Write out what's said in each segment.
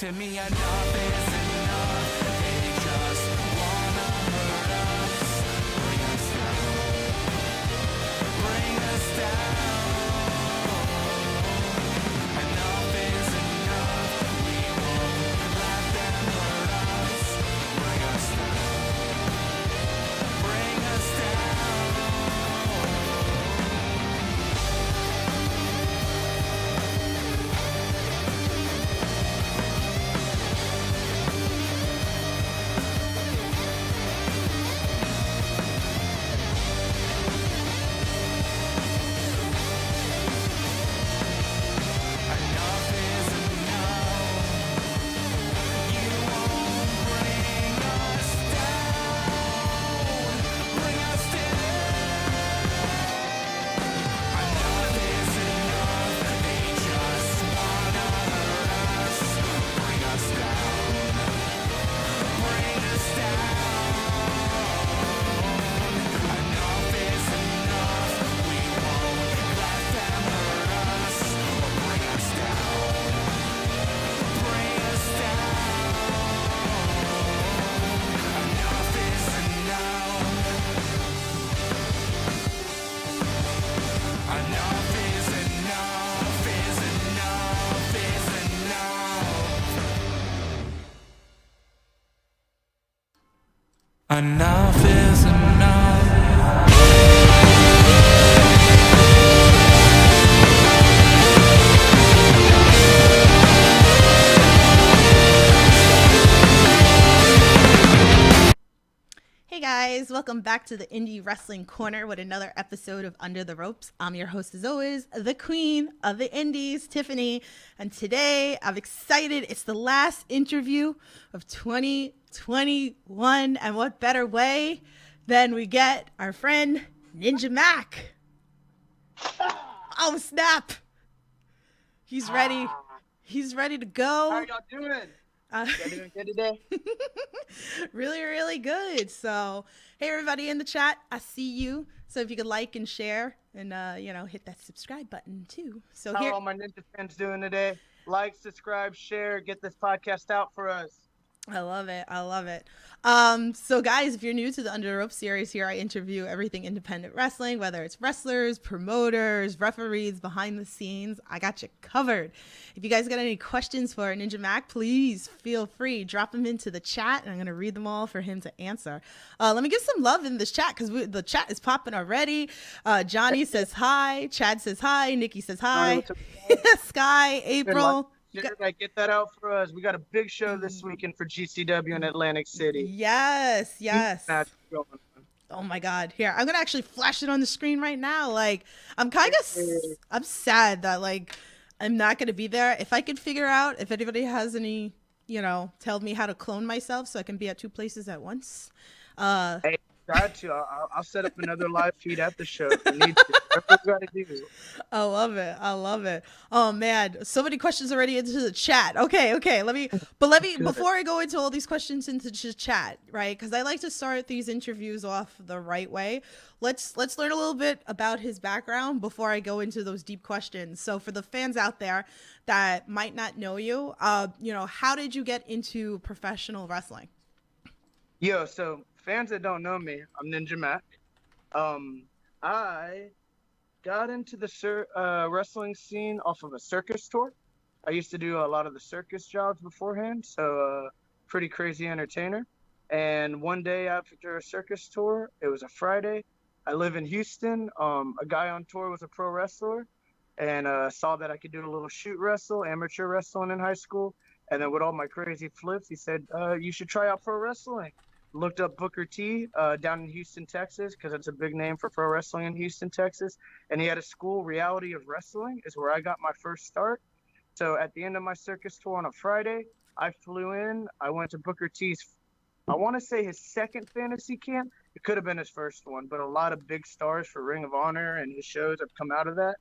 To me, enough is enough. They just wanna hurt us, bring us down, bring us down. Enough is enough. We won't let them hurt us, bring us down, bring us down. Enough is enough. You won't bring us down, bring us down. Enough is enough. They just wanna hurt us, bring us down, bring us down. Enough is enough. We won't let them hurt us or bring us down, bring us down. Enough is enough. Enough is enough, is enough, is enough. Enough is enough. Hey guys, welcome back to the Indie Wrestling Corner with another episode of Under the Ropes. I'm your host as always, the queen of the indies, Tiffany. And today I'm excited. It's the last interview of 2021. And what better way than we get our friend Ninja Mack. Oh snap. He's ready. He's ready to go. How y'all doing? Y'all doing good today? Really, really good. So, hey, everybody in the chat, I see you. So if you could like and share and, hit that subscribe button too. So How here, are all my Ninja fans doing today? Like, subscribe, share, get this podcast out for us. I love it. I love it. So guys, if you're new to the Under the Rope series, here I interview everything independent wrestling, whether it's wrestlers, promoters, referees, behind the scenes. I got you covered. If you guys got any questions for Ninja Mack, please feel free. Drop them into the chat, and I'm going to read them all for him to answer. Let me give some love in this chat, because the chat is popping already. Johnny says hi. Chad says hi. Nikki says hi. Sky, April. Share that, get that out for us. We got a big show this weekend for GCW in Atlantic City. Yes, yes. That's going on. Oh my God. Here, I'm going to actually flash it on the screen right now. Like, I'm sad that, like, I'm not going to be there. If I could figure out if anybody has any, tell me how to clone myself so I can be at two places at once. Hey, got you. I'll set up another live feed at the show if you need to. Whatever you got to do. I love it. I love it. Oh man, so many questions already into the chat. Okay. Let me before I go into all these questions into the chat, right? Because I like to start these interviews off the right way. Let's learn a little bit about his background before I go into those deep questions. So for the fans out there that might not know you, how did you get into professional wrestling? Yo, so fans that don't know me, I'm Ninja Mack. I got into the wrestling scene off of a circus tour. I used to do a lot of the circus jobs beforehand, so pretty crazy entertainer. And one day after a circus tour, it was a Friday. I live in Houston. A guy on tour was a pro wrestler, and saw that I could do a little shoot wrestle, amateur wrestling in high school. And then with all my crazy flips, he said, you should try out pro wrestling. Looked up Booker T down in Houston, Texas, because it's a big name for pro wrestling in Houston, Texas. And he had a school, Reality of Wrestling, is where I got my first start. So at the end of my circus tour on a Friday, I flew in. I went to Booker T's, I want to say his second fantasy camp. It could have been his first one, but a lot of big stars for Ring of Honor and his shows have come out of that.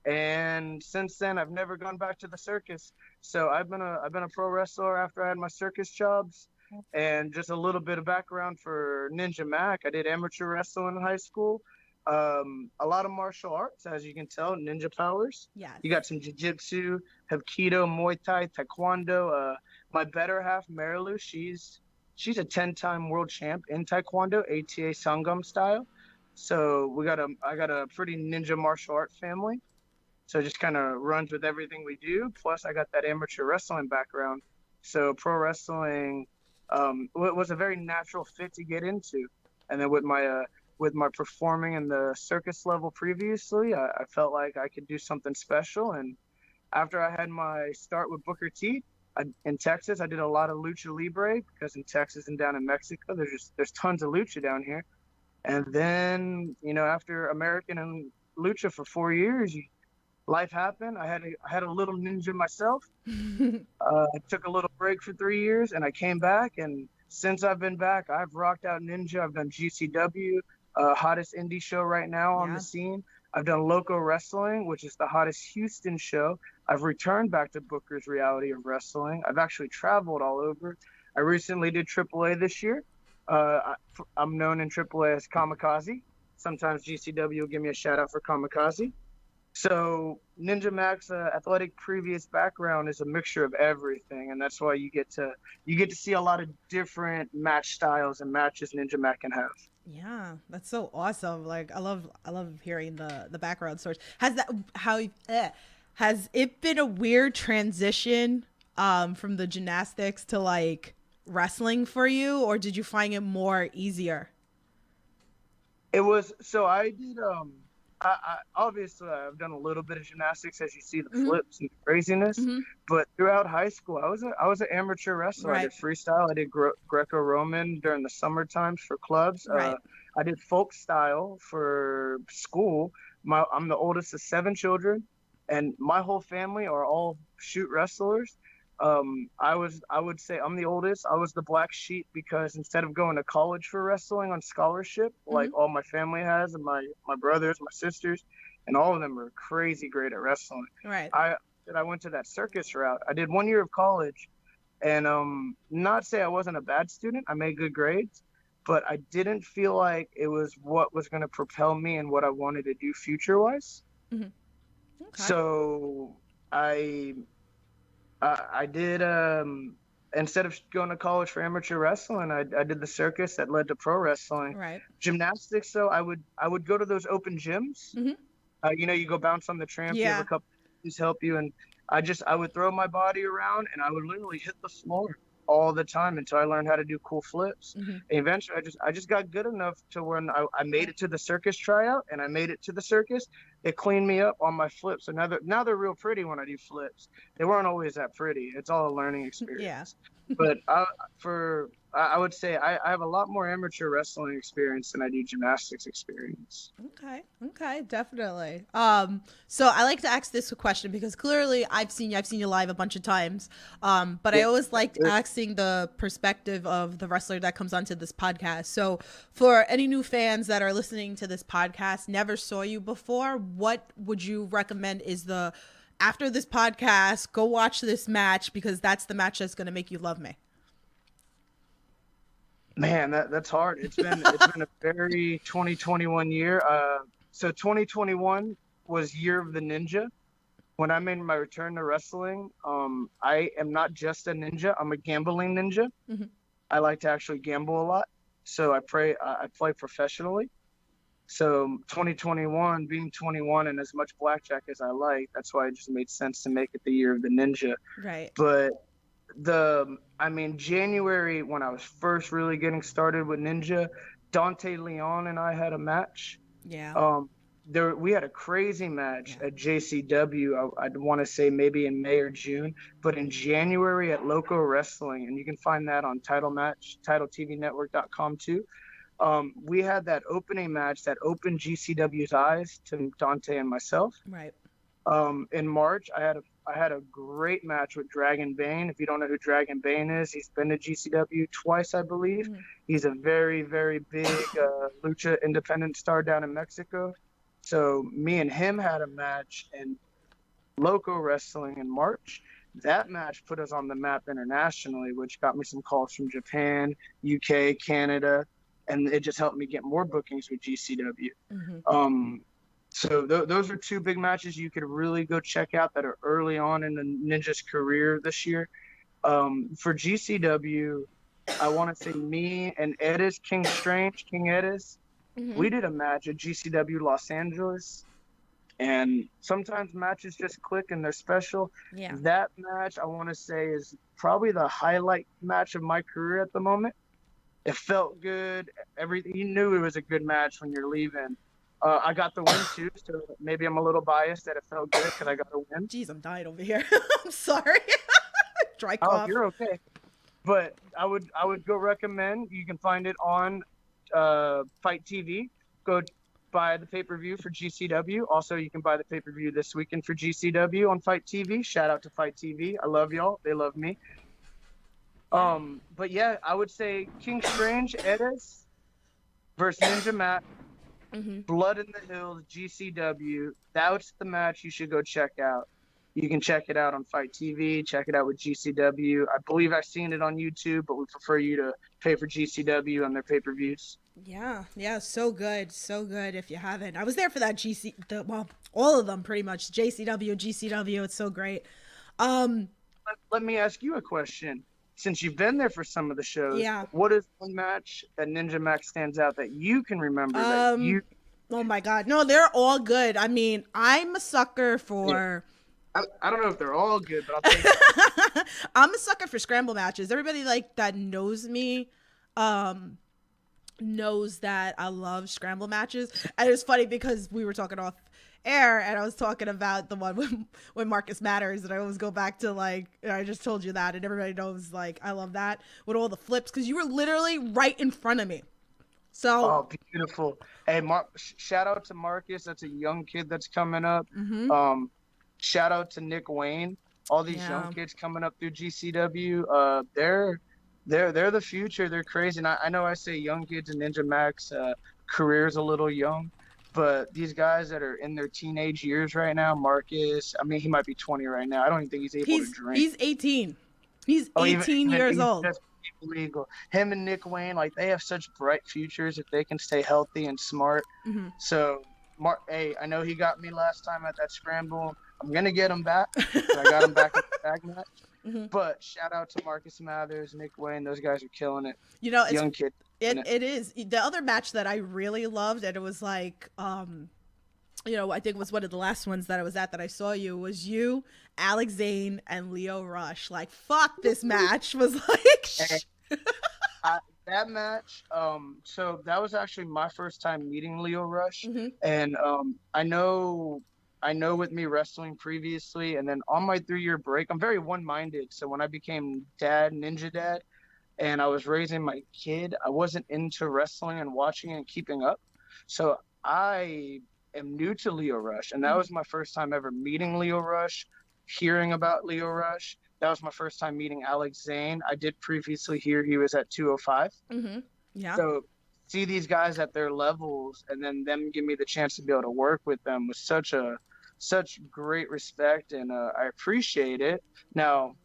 And since then, I've never gone back to the circus. So I've been a pro wrestler after I had my circus jobs. And just a little bit of background for Ninja Mack. I did amateur wrestling in high school. A lot of martial arts, as you can tell, ninja powers. Yeah. You got some jiu-jitsu, hapkido, Muay Thai, taekwondo, My better half, Marilu, she's a 10-time world champ in Taekwondo, ATA Sangam style. So I got a pretty ninja martial art family. So it just kind of runs with everything we do. Plus, I got that amateur wrestling background. So pro wrestling was a very natural fit to get into. And then with my performing in the circus level previously, I felt like I could do something special. And after I had my start with Booker T in Texas, I did a lot of lucha libre because in Texas and down in Mexico, there's tons of lucha down here. And then after American and lucha for 4 years, life happened. I had a little ninja myself. I took a little break for 3 years, and I came back. And since I've been back, I've rocked out ninja. I've done GCW, hottest indie show right now on the scene. I've done Loco Wrestling, which is the hottest Houston show. I've returned back to Booker's Reality of Wrestling. I've actually traveled all over. I recently did AAA this year. I'm known in AAA as Kamikaze. Sometimes GCW will give me a shout out for Kamikaze. So Ninja Mack's athletic previous background is a mixture of everything, and that's why you get to see a lot of different match styles and matches Ninja Mack can have. Yeah, that's so awesome. Like I love hearing the background stories. Has it been a weird transition from the gymnastics to like wrestling for you, or did you find it more easier? It was so I did I obviously I've done a little bit of gymnastics, as you see the flips and craziness, but throughout high school I was an amateur wrestler. I did freestyle, I did Greco-Roman during the summer times for clubs. I did folk style for school. I'm the oldest of 7 children, and my whole family are all shoot wrestlers. I would say I'm the oldest. I was the black sheep because instead of going to college for wrestling on scholarship, like all my family has, and my brothers, my sisters, and all of them are crazy great at wrestling. I went to that circus route. I did 1 year of college, and not say I wasn't a bad student. I made good grades, but I didn't feel like it was what was going to propel me and what I wanted to do future-wise. So I did instead of going to college for amateur wrestling, I did the circus that led to pro wrestling. Gymnastics, so I would go to those open gyms. You go bounce on the tramp, you have a couple of help you, and I would throw my body around and I would literally hit the floor all the time until I learned how to do cool flips. And eventually I just got good enough to when I made it to the circus tryout, and I made it to the circus. It cleaned me up on my flips. So now they're real pretty when I do flips. They weren't always that pretty. It's all a learning experience. But I would say I have a lot more amateur wrestling experience than I do gymnastics experience. Okay, definitely. So I like to ask this question because clearly I've seen you live a bunch of times. But I always liked asking the perspective of the wrestler that comes onto this podcast. So for any new fans that are listening to this podcast, never saw you before, what would you recommend is after this podcast, go watch this match because that's the match that's going to make you love me? Man, that's hard. It's been a very 2021 year. So 2021 was Year of the Ninja. When I made my return to wrestling, I am not just a ninja. I'm a gambling ninja. I like to actually gamble a lot. So I play professionally. So 2021, being 21 and as much blackjack as I like, that's why it just made sense to make it the Year of the Ninja. But January, when I was first really getting started with Ninja, Dante Leon and I had a match. We had a crazy match at JCW. I'd want to say maybe in May or June, but in January at Loco Wrestling, and you can find that on TitleTVNetwork.com too. We had that opening match that opened GCW's eyes to Dante and myself. In March, I had a great match with Dragon Bane. If you don't know who Dragon Bane is, he's been to GCW twice, I believe. He's a very, very big lucha independent star down in Mexico. So me and him had a match in Loco Wrestling in March. That match put us on the map internationally, which got me some calls from Japan, UK, Canada, and it just helped me get more bookings with GCW. So those are 2 big matches you could really go check out that are early on in the Ninja's career this year. For GCW, I want to say me and Edis, King Strange, King Edis, Hmm. we did a match at GCW Los Angeles, and sometimes matches just click and they're special. Yeah. That match, I want to say, is probably the highlight match of my career at the moment. It felt good. Everything, you knew it was a good match when you're leaving. I got the win too, so maybe I'm a little biased that it felt good because I got a win. Jeez, I'm dying over here. I'm sorry. Dry Oh, cough. you're okay. But I would go recommend. You can find it on Fight TV. Go buy the pay-per-view for GCW. Also, you can buy the pay-per-view this weekend for GCW on Fight TV. Shout out to Fight TV. I love y'all. They love me. But yeah, I would say King Strange, Edis versus Ninja Mack, Hmm. Blood in the Hills, GCW. That's the match you should go check out. You can check it out on Fight TV, check it out with GCW. I believe I've seen it on YouTube, but we prefer you to pay for GCW on their pay-per-views. Yeah, yeah, so good. If you haven't, I was there for that well, all of them pretty much. JCW, GCW, it's so great. Um, Let me ask you a question. Since you've been there for some of the shows, yeah. what is one match that Ninja Mac stands out that you can remember that you? Oh my God, no, they're all good. I mean, I'm a sucker for. I don't know if they're all good, but I'll take it. I'm a sucker for scramble matches. Everybody like that knows me. Knows that I love scramble matches. And it was funny because we were talking off air and I was talking about the one when Marcus Matters, and I always go back to like, I just told you that, and everybody knows like I love that with all the flips because you were literally right in front of me. So Oh, beautiful. Hey, shout out to Marcus. That's a young kid that's coming up. mhm. Shout out to Nick Wayne. All these Yeah. young kids coming up through GCW. They're the future. They're crazy. And I know I say young kids in Ninja Mac's career's a little young, but these guys that are in their teenage years right now, Marcus, I mean, he might be 20 right now. I don't even think he's able to drink. He's 18. He's Oh, 18 years he's old. just illegal. Him and Nick Wayne, like they have such bright futures if they can stay healthy and smart. Mhm. So, hey, I know he got me last time at that scramble. I'm gonna get him back. I got him back at the tag match. Mhm. But shout out to Marcus Mathers, Nick Wayne. Those guys are killing it. You know, it's Young kid. it is the other match that I really loved, and it was like you know, I think it was one of the last ones that I was at that I saw you was you, Alex Zane, and Leo Rush. Like, fuck, this match was like That match, so that was actually my first time meeting Leo Rush. Mhm. And I know with me wrestling previously, and then on my 3-year break, I'm very one-minded. So when I became ninja dad, and I was raising my kid, I wasn't into wrestling and watching and keeping up. So I am new to Leo Rush, and that was my first time ever meeting Leo Rush, hearing about Leo Rush. That was my first time meeting Alex Zane. I did previously hear he was at 205. Mhm. Yeah. So see these guys at their levels, and then them give me the chance to be able to work with them with such great respect, and I appreciate it. Now,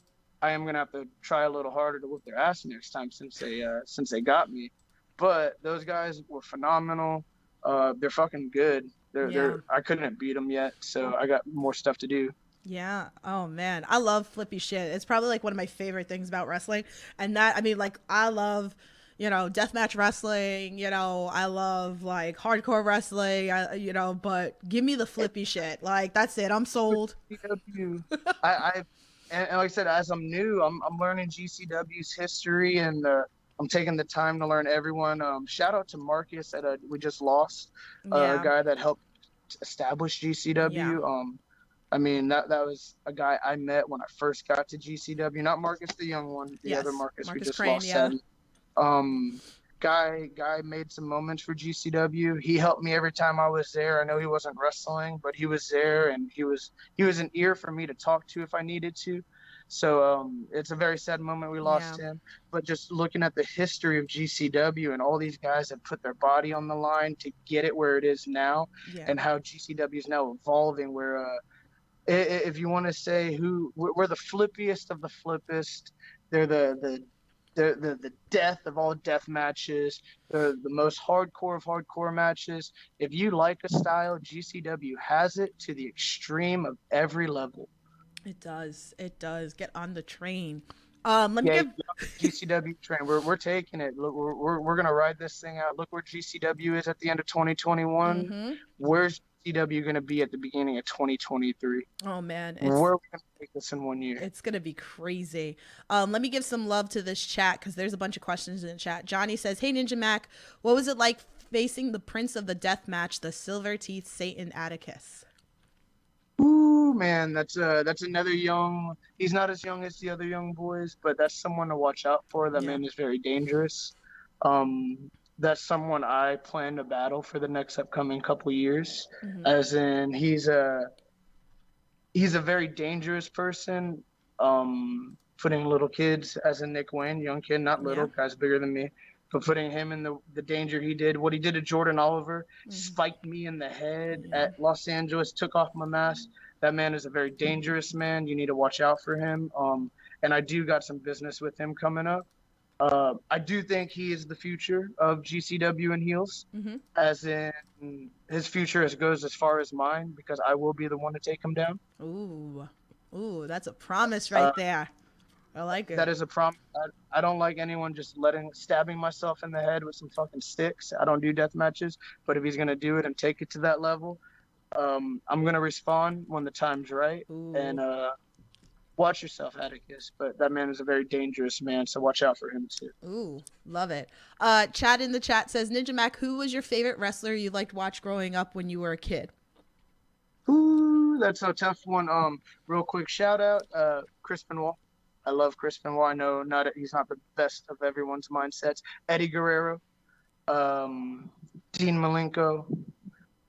I am gonna have to try a little harder to whoop their ass next time since they got me. But those guys were phenomenal. They're fucking good. They're I couldn't beat them yet, so I got more stuff to do. Yeah. Oh man, I love flippy shit. It's probably like one of my favorite things about wrestling. And that, I mean, like I love, you know, deathmatch wrestling. You know, I love like hardcore wrestling. You know, but give me the flippy shit. Like that's it. I'm sold. I and like I said, as I'm new, I'm learning GCW's history, and I'm taking the time to learn everyone. Shout out to Marcus that we just lost, a guy that helped establish GCW. Yeah. I mean that was a guy I met when I first got to GCW, not Marcus the young one, the Yes, other Marcus we Marcus just Crane, lost. yeah. Guy made some moments for GCW. He helped me every time I was there. I know he wasn't wrestling, but he was there, and he was an ear for me to talk to if I needed to. So it's a very sad moment we lost him. But just looking at the history of GCW and all these guys that put their body on the line to get it where it is now, and how GCW is now evolving, where if you want to say we're the flippiest of the flippest. They're the death of all death matches. They're the most hardcore of hardcore matches. If you like a style, GCW has it to the extreme of every level. It does. It does. Get on the train. Let me Yeah, give. GCW train. We're taking it. Look, we're gonna ride this thing out. Look where GCW is at the end of 2021. Mm-hmm. Where's GCW gonna be at the beginning of 2023? Oh man, Where are we gonna take this in 1 year? it's gonna be crazy. Let me give some love to this chat because there's a bunch of questions in the chat. Johnny says, "Hey Ninja Mac, what was it like facing the Prince of the Death Match, the Silver Teeth Satan Atticus?" Ooh, man, that's another young. He's not as young as the other young boys, but that's someone to watch out for. That Yeah. man is very dangerous. That's someone I plan to battle for the next upcoming couple years. Mm-hmm. As in, he's a very dangerous person. Putting little kids, as in Nick Wayne, young kid, not little, Yeah. guy's bigger than me, but putting him in the danger he did, what he did to Jordan Oliver, spiked me in the head Yeah. at Los Angeles, took off my mask. That man is a very dangerous man. You need to watch out for him. And I do got some business with him coming up. I do think he is the future of GCW and heels, Mm-hmm. as in his future goes as far as mine, because I will be the one to take him down. Ooh, ooh, that's a promise Uh, right there. I like that it. is a problem. I don't like anyone just stabbing myself in the head with some fucking sticks. I don't do death matches, but if he's gonna do it and take it to that level, I'm gonna respond when the time's right. Ooh. And watch yourself, Atticus. But that man is a very dangerous man, so watch out for him too. Ooh, love it. Chad in the chat says, Ninja Mac, who was your favorite wrestler you liked to watch growing up when you were a kid? Ooh, that's a tough one. Real quick shout out, Chris Benoit. I love Chris Benoit. I know he's not the best of everyone's mindsets. Eddie Guerrero, Dean Malenko,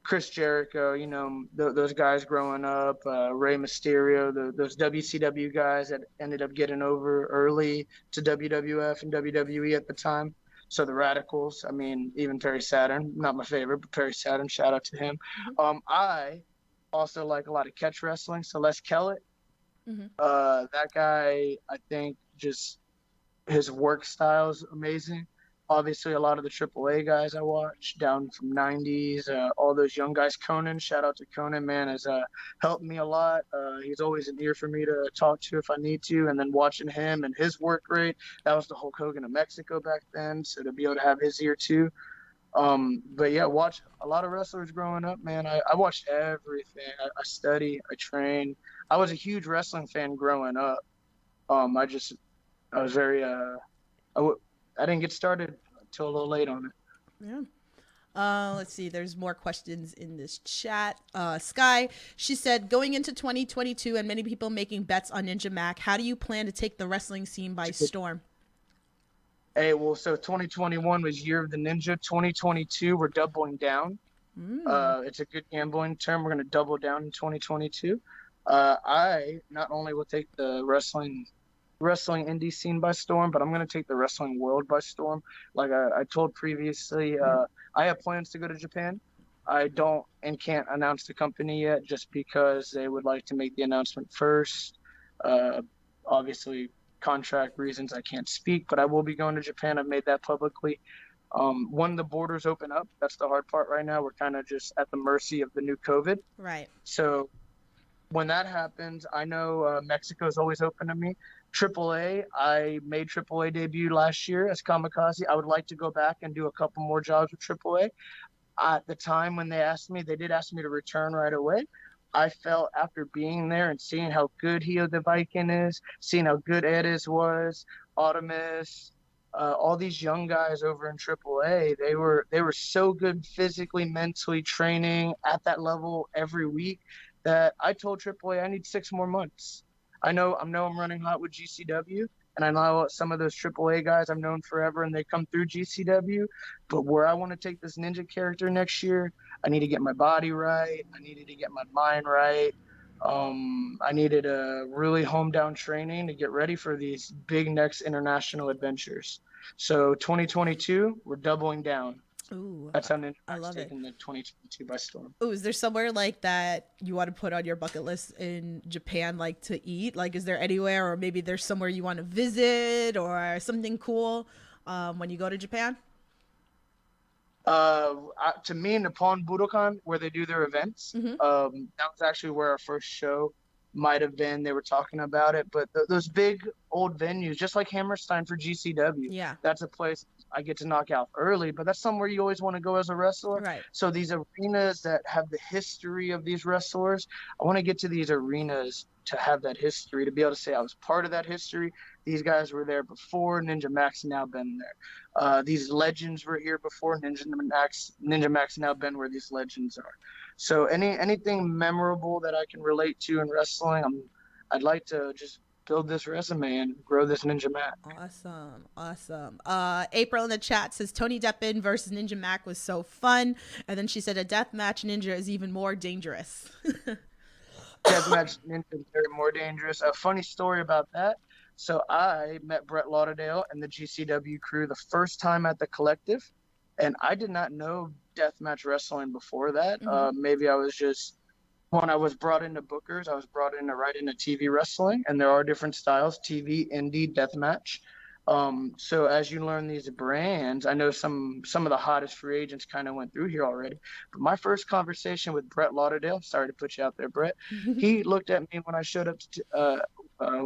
Chris Jericho. You know those guys growing up. Rey Mysterio, those WCW guys that ended up getting over early to WWF and WWE at the time. So the Radicals. I mean, even Perry Saturn, not my favorite, but Perry Saturn. Shout out to him. I also like a lot of catch wrestling. So Les Kellett. Mm-hmm. That guy, I think, just his work style is amazing. Obviously, a lot of the AAA guys I watch down from '90s, all those young guys. Conan, shout out to Conan, man, has helped me a lot. He's always an ear for me to talk to if I need to. And then watching him and his work rate, that was the Hulk Hogan of Mexico back then. So to be able to have his ear too. But yeah, watch a lot of wrestlers growing up, man. I watched everything. I study, I train. I was a huge wrestling fan growing up. I was very, I didn't get started until a little late on it. Yeah. Let's see. There's more questions in this chat. Sky, she said, going into 2022 and many people making bets on Ninja Mack, how do you plan to take the wrestling scene by storm? Hey, well, so 2021 was Year of the Ninja. 2022, we're doubling down. It's a good gambling term. We're going to double down in 2022. I not only will take the wrestling indie scene by storm, but I'm going to take the wrestling world by storm. Like I told previously, I have plans to go to Japan. I don't and can't announce the company yet just because they would like to make the announcement first. Obviously, contract reasons I can't speak, but I will be going to Japan. I've made that publicly. When the borders open up, that's the hard part right now. We're kind of just at the mercy of the new COVID. Right. So when that happens, I know Mexico is always open to me. AAA, I made AAA debut last year as Kamikaze. I would like to go back and do a couple more jobs with AAA. At the time when they did ask me to return right away. I felt after being there and seeing how good Hio the Viking is, seeing how good Edis was, Artemis, all these young guys over in AAA, they were so good physically, mentally, training at that level every week that I told AAA I need 6 more months. I know I'm running hot with GCW, and I know some of those AAA guys I've known forever, and they come through GCW. But where I want to take this ninja character next year, I need to get my body right. I needed to get my mind right. I needed a really home down training to get ready for these big next international adventures. So 2022, we're doubling down. Ooh, That's how Ninja I Mack's love it. taking the 2022 by storm. Oh, is there somewhere like that you want to put on your bucket list in Japan, like to eat? Like, is there anywhere, or maybe there's somewhere you want to visit or something cool when you go to Japan? To me, Nippon Budokan, where they do their events, that was actually where our first show might have been they were talking about it, but those big old venues, just like Hammerstein for GCW, Yeah. that's a place I get to knock out early, but that's somewhere you always want to go as a wrestler. Right. So these arenas that have the history of these wrestlers, I want to get to these arenas to have that history, to be able to say I was part of that history. These guys were there before. Ninja Mack's now been there. These legends were here before. Ninja Mack's now been where these legends are. So anything memorable that I can relate to in wrestling, I'd like to just build this resume and grow this Ninja Mack. Awesome. April in the chat says Tony Deppen versus Ninja Mack was so fun. And then she said a deathmatch ninja is even more dangerous. Deathmatch ninja is very more dangerous. A funny story about that. So I met Brett Lauderdale and the GCW crew the first time at the Collective, and I did not know deathmatch wrestling before that. Maybe I was just, when I was brought into bookers, I was brought in to write into TV wrestling, and there are different styles: TV, indie, deathmatch. So as you learn these brands, I know some of the hottest free agents kind of went through here already. But my first conversation with Brett Lauderdale, sorry to put you out there, Brett, he looked at me when I showed up to,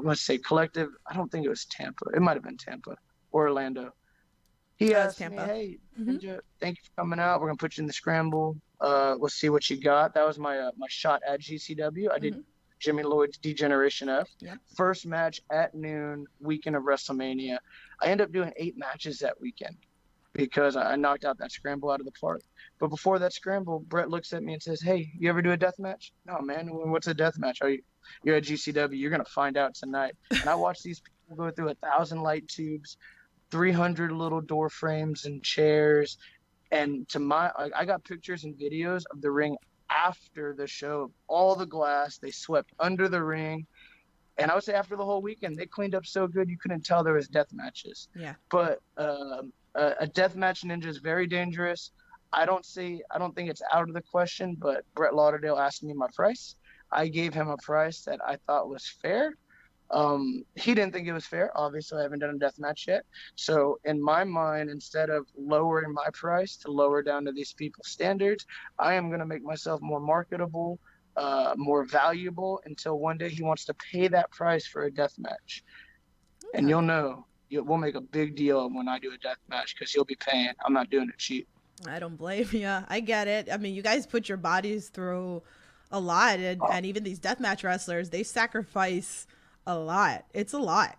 let's say Collective. I don't think it was Tampa. It might have been Tampa or Orlando. He asked me, hey, Ninja, thank you for coming out. We're going to put you in the scramble. Let's see what you got. That was my shot at GCW. I did Jimmy Lloyd's Degeneration F. Yep. First match at noon, weekend of WrestleMania. I ended up doing 8 matches that weekend because I knocked out that scramble out of the park. But before that scramble, Brett looks at me and says, hey, you ever do a death match? No, man. What's a death match? You're at GCW. You're going to find out tonight. And I watched these people go through 1,000 light tubes, 300 little door frames and chairs. And I got pictures and videos of the ring after the show, all the glass. They swept under the ring. And I would say after the whole weekend, they cleaned up so good you couldn't tell there was death matches. Yeah. But a death match ninja is very dangerous. I don't think it's out of the question, but Brett Lauderdale asked me my price. I gave him a price that I thought was fair. He didn't think it was fair. Obviously, I haven't done a death match yet. So in my mind, instead of lowering my price to lower down to these people's standards, I am going to make myself more marketable, more valuable, until one day he wants to pay that price for a death match. Yeah. And you'll know, we'll make a big deal when I do a death match because you'll be paying. I'm not doing it cheap. I don't blame you. I get it. I mean, you guys put your bodies through a lot, and even these deathmatch wrestlers, they sacrifice a lot. It's a lot.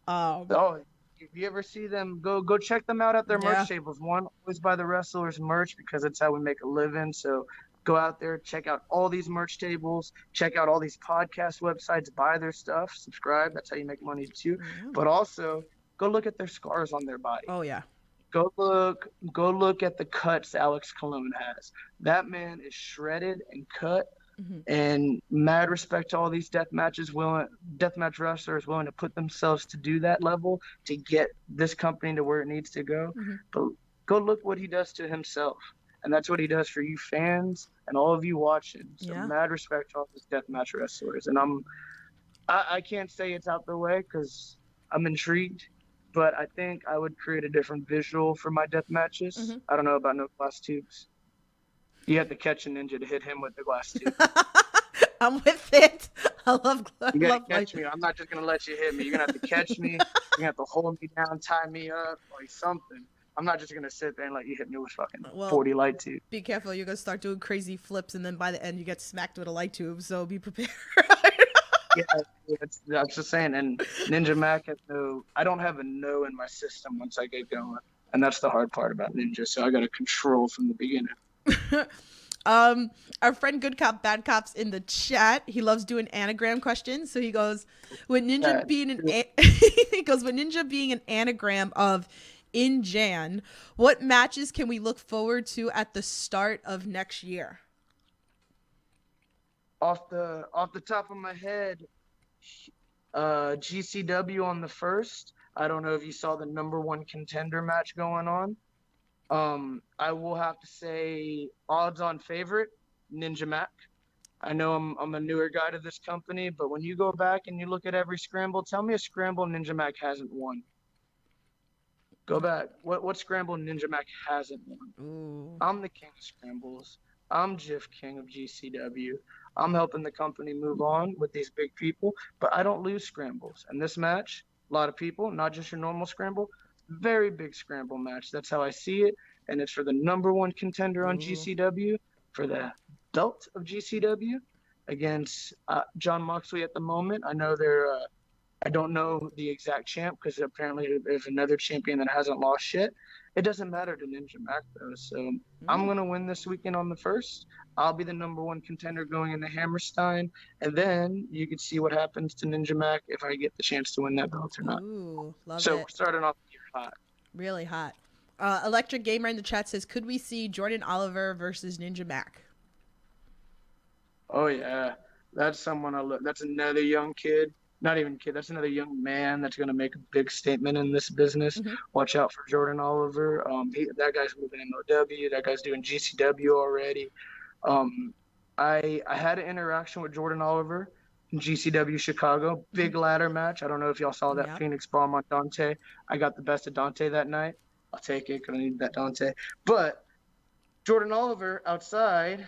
If you ever see them, go check them out at their merch tables. One, always buy the wrestlers merch because it's how we make a living. So go out there, check out all these merch tables, check out all these podcast websites, buy their stuff, subscribe. That's how you make money too. Mm-hmm. But also go look at their scars on their body. Oh yeah. Go look at the cuts Alex Colon has. That man is shredded and cut. Mm-hmm. And mad respect to all these deathmatch wrestlers willing to put themselves to do that level to get this company to where it needs to go. Mm-hmm. But go look what he does to himself. And that's what he does for you fans and all of you watching. So mad respect to all these deathmatch wrestlers. And I can't say it's out the way because I'm intrigued, but I think I would create a different visual for my death matches. Mm-hmm. I don't know about no glass tubes. You have to catch a ninja to hit him with the glass tube. I'm with it. I love glass. You gotta catch me. I'm not just gonna let you hit me. You're gonna have to catch me. You're gonna have to hold me down, tie me up, like something. I'm not just gonna sit there and let you hit me with fucking 40 light tubes. Be careful. You're gonna start doing crazy flips, and then by the end, you get smacked with a light tube. So be prepared. I'm just saying. And Ninja Mack has I don't have a no in my system once I get going, and that's the hard part about Ninja. So I gotta control from the beginning. Our friend Good Cop Bad Cop's in the chat. He loves doing anagram questions. So he goes, with Ninja being an anagram of in Jan, what matches can we look forward to at the start of next year? Off the top of my head, GCW on the 1st. I don't know if you saw the #1 contender match going on. I will have to say odds-on favorite, Ninja Mack. I know I'm a newer guy to this company, but when you go back and you look at every scramble, tell me a scramble Ninja Mack hasn't won. Go back. What scramble Ninja Mack hasn't won? Ooh. I'm the king of scrambles. I'm Jiff King of GCW. I'm helping the company move on with these big people, but I don't lose scrambles. And this match, a lot of people, not just your normal scramble, very big scramble match. That's how I see it. And it's for the number one contender on Ooh. GCW, for the belt of GCW against John Moxley at the moment. I know I don't know the exact champ because apparently there's another champion that hasn't lost yet. It doesn't matter to Ninja Mack though. So I'm gonna win this weekend on the first. I'll be the number one contender going into Hammerstein, and then you can see what happens to Ninja Mack if I get the chance to win that belt or not. Ooh, love So it. we're starting off the year hot. Really hot. Electric Gamer in the chat says, could we see Jordan Oliver versus Ninja Mack? Oh yeah, that's someone I look. That's another young kid. Not even kid. That's another young man that's gonna make a big statement in this business. Mhm. Watch out for Jordan Oliver. That guy's moving MOW. That guy's doing GCW already. I had an interaction with Jordan Oliver in GCW Chicago. Big ladder match. I don't know if y'all saw that Yep. Phoenix bomb on Dante. I got the best of Dante that night. I'll take it because I need that Dante. But Jordan Oliver outside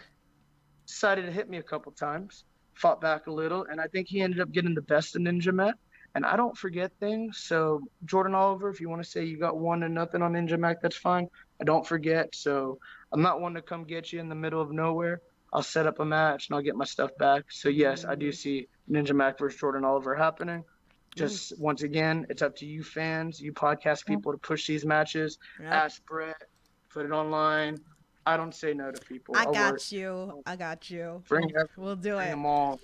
decided to hit me a couple times, fought back a little, and I think he ended up getting the best of Ninja Mack. And I don't forget things. So Jordan Oliver, if you want to say you got 1-0 on Ninja Mack, that's fine. I don't forget. So I'm not one to come get you in the middle of nowhere. I'll set up a match and I'll get my stuff back. So yes, I do see Ninja Mack versus Jordan Oliver happening. Just once again, it's up to you fans, you podcast people to push these matches. Yep. Ask Brett, put it online. I don't say no to people. I I'll got work. you. I got you. Bring it. We'll do Bring it. them all.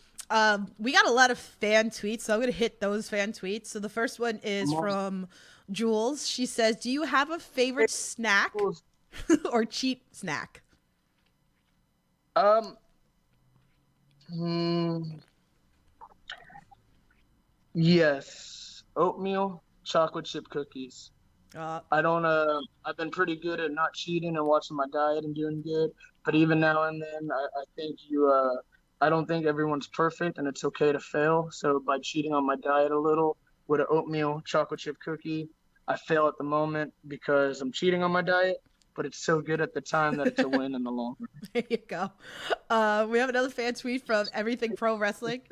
We got a lot of fan tweets, so I'm going to hit those fan tweets. So the first one is from Jules. She says, do you have a favorite snack or cheap snack? Yes. Oatmeal, chocolate chip cookies. I don't I've been pretty good at not cheating and watching my diet and doing good, but even now and then I think I don't think everyone's perfect and it's okay to fail. So by cheating on my diet a little with an oatmeal chocolate chip cookie, I fail at the moment because I'm cheating on my diet, but it's so good at the time that it's a win in the long run. There you go. We have another fan tweet from Everything Pro Wrestling.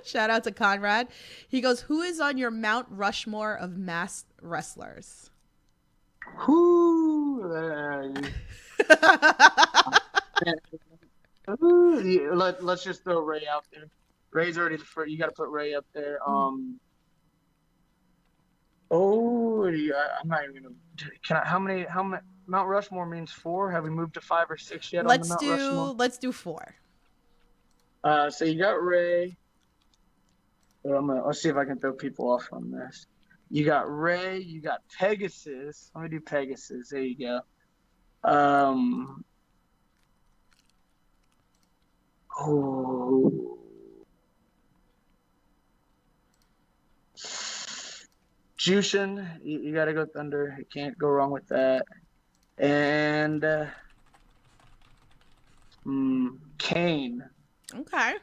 Shout out to Conrad. He goes, who is on your Mount Rushmore of masked wrestlers? Let's just throw Ray out there. Ray's already the first. You got to put Ray up there. I'm not even gonna. Can I? How many? Mount Rushmore means 4. Have we moved to 5 or 6 yet? Let's on the Mount Rushmore? let's do 4. So you got Ray. Let's see if I can throw people off on this. You got Ray. You got Pegasus. Let me do Pegasus. There you go. Jushin, you got to go Thunder. You can't go wrong with that. And Kane. Okay.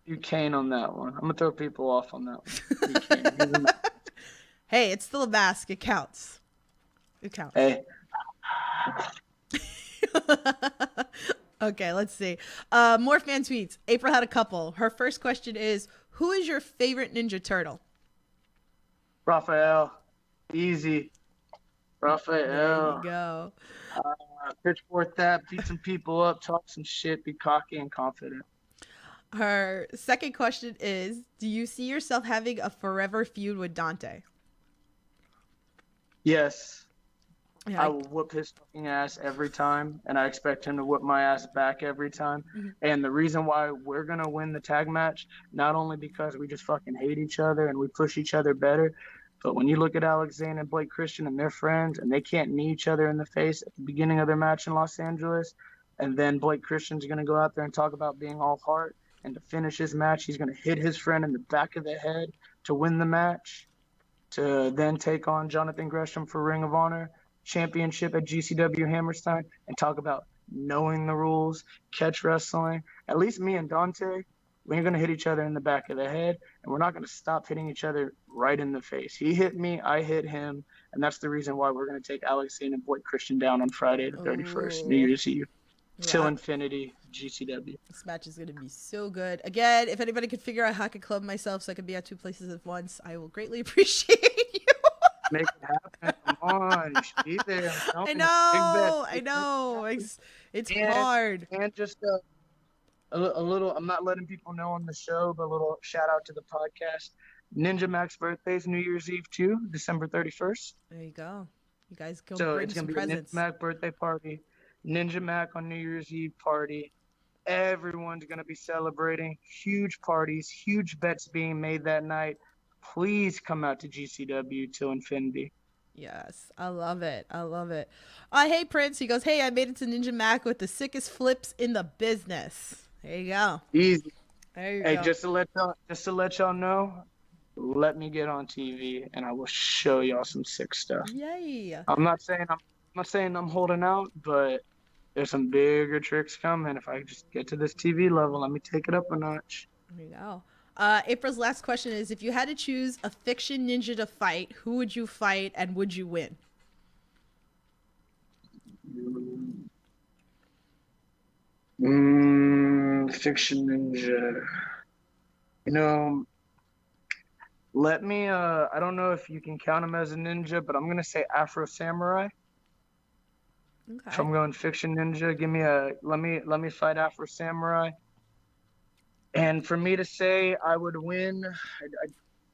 You Kane on that one. I'm gonna throw people off on that one. Hey, it's still a mask. It counts. It counts. Hey. Okay, let's see. More fan tweets. April had a couple. Her first question is, who is your favorite Ninja Turtle? Raphael. Easy. Raphael. There you go. Pitchfork that, beat some people up, talk some shit, be cocky and confident. Her second question is, do you see yourself having a forever feud with Dante? Yes. Yeah, I will whoop his fucking ass every time, and I expect him to whoop my ass back every time. Mm-hmm. And the reason why we're going to win the tag match, not only because we just fucking hate each other and we push each other better, but when you look at Alexander and Blake Christian and their friends, and they can't knee each other in the face at the beginning of their match in Los Angeles, and then Blake Christian's going to go out there and talk about being all heart, and to finish his match, he's going to hit his friend in the back of the head to win the match, to then take on Jonathan Gresham for Ring of Honor championship at GCW Hammerstein, and talk about knowing the rules, catch wrestling. At least me and Dante, we ain't going to hit each other in the back of the head, and we're not going to stop hitting each other right in the face. He hit me, I hit him, and that's the reason why we're going to take Alexander and Blake Christian down on Friday the 31st, New Year's Eve, till infinity, GCW. This match is going to be so good. Again, if anybody could figure out how I could club myself so I could be at 2 places at once, I will greatly appreciate you. Make it happen. Come on, you should be there. I'm telling I you, know. It's and, hard. And just a little, I'm not letting people know on the show, but a little shout out to the podcast. Ninja Mack's birthday is New Year's Eve too, December 31st. There you go. You guys go So bring it's some going to be presents. a Ninja Mack birthday party, Ninja Mack on New Year's Eve party. Everyone's going to be celebrating. Huge parties, huge bets being made that night. Please come out to GCW till infinity. Yes, I love it. I love it. Hey, Prince. He goes, hey, I made it to Ninja Mack with the sickest flips in the business. There you go. Easy. There you Hey, go. just to let y'all know, let me get on TV and I will show y'all some sick stuff. Yay. I'm not saying I'm holding out, but there's some bigger tricks coming. If I just get to this TV level, let me take it up a notch. There you go. April's last question is, if you had to choose a fiction ninja to fight, who would you fight and would you win? Fiction ninja. You know, let me, I don't know if you can count him as a ninja, but I'm going to say Afro Samurai. Okay. If I'm going fiction ninja, let me fight Afro Samurai. And for me to say I would win,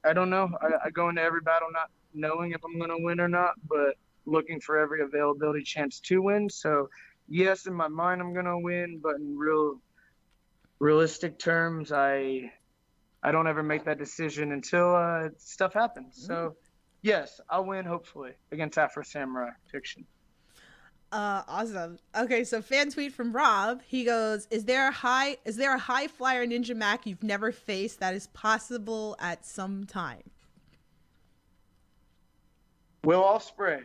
I don't know. I go into every battle not knowing if I'm going to win or not, but looking for every availability chance to win. So, yes, in my mind I'm going to win, but in realistic terms, I don't ever make that decision until stuff happens. So, yes, I'll win hopefully against Afro Samurai fiction. Awesome. Okay, so fan tweet from Rob. He goes, is there a high flyer Ninja Mack you've never faced that is possible at some time? Will Ospreay.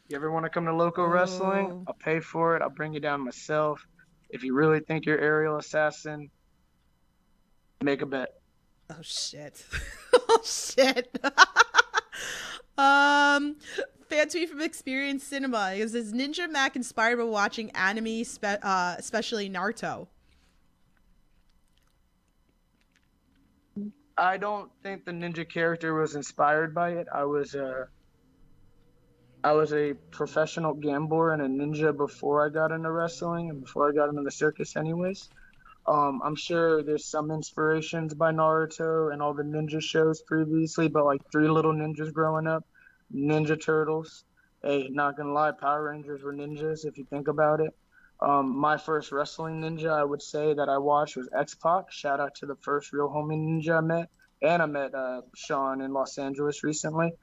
You ever want to come to local wrestling? I'll pay for it. I'll bring you down myself. If you really think you're aerial assassin, make a bet. Oh shit. Oh shit. Fan tweet from Experience Cinema. Is Ninja Mack inspired by watching anime, especially Naruto? I don't think the ninja character was inspired by it. I was a professional gambler and a ninja before I got into wrestling and before I got into the circus anyways. I'm sure there's some inspirations by Naruto and all the ninja shows previously, but like Three Little Ninjas growing up, Ninja Turtles. Hey, not gonna lie, Power Rangers were ninjas if you think about it. My first wrestling ninja I would say that I watched was X-Pac. Shout out to the first real homie ninja I met. And I met Sean in Los Angeles recently.